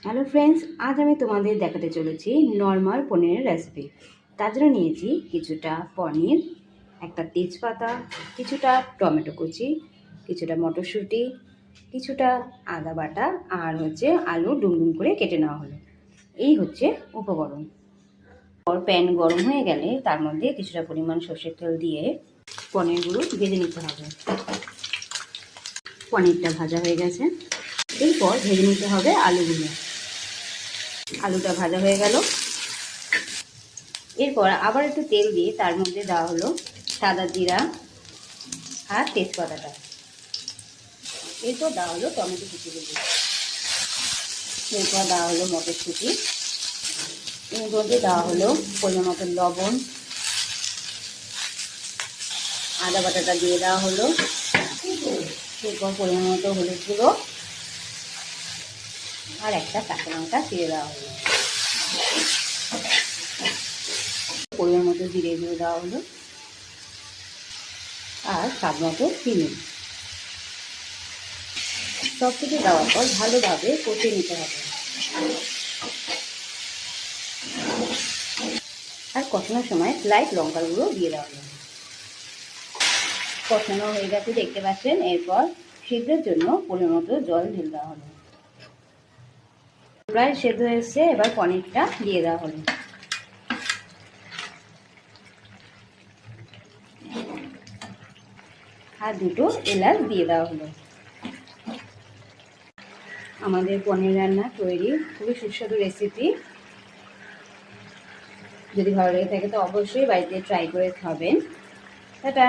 Hello friends, আজ আমি তোমাদের দেখাতে চলেছি নর্মাল পনিরের রেসিপি। তার জন্য নিয়েছি কিছুটা পনির, একটা তেজপাতা, কিছুটা টমেটো কুচি, কিছুটা মটরশুঁটি, কিছুটা আদা বাটা আর আলু ডুমডুম করে কেটে নেওয়া হলো। এই হচ্ছে উপকরণ। প্যান গরম হয়ে গেলে তার মধ্যে কিছুটা পরিমাণ সর্ষের তেল দিয়ে পনিরগুলো ভেজে নিতে হবে। পনিরটা ভাজা হয়ে গেছে, এরপর ভেজে নিতে হবে আলুগুলো। আলুটা ভাজা হয়ে গেল, এরপর আবার একটু তেল দিয়ে তার মধ্যে দেওয়া হলো সাদা জিরা আর তেজপাতাটা। এরপর দেওয়া হলো টমেটো কুচিগুলো, এরপর দেওয়া হলো মটরশুঁটি, এর মধ্যে দেওয়া হলো পরিমাণ মতো লবণ, আদা বাটাটা দিয়ে দেওয়া হলো, এরপর পরিমাণ মতো হলুদ গুঁড়ো আর একটা কাঁচা লঙ্কা দিয়ে দেওয়া হলো, পরিমাণ মতো জিরে দিয়ে দেওয়া হলো আর স্বাদ মতো চিনি। সব কিছু দেওয়ার পর ভালোভাবে কষিয়ে নিতে হবে। আর কষানোর সময় লাইট লঙ্কার গুঁড়ো দিয়ে দেওয়া হবে। কষানো হয়ে গেছে দেখতে পাচ্ছেন। এরপর সিদ্ধের জন্য পরিমাণ মতো জল ঢেলে দেওয়া হলো। প্রায় সেদ্ধ হয়েছে, এবার পনিরটা দিয়ে দেওয়া হলো। আর দুটো এলাচ দিয়ে দেওয়া হলো। আমাদের পনির রান্না তৈরি। খুবই সুস্বাদু রেসিপি। যদি ভালো লেগে থাকে তো অবশ্যই বাড়িতে ট্রাই করে খাবেন। টাটা।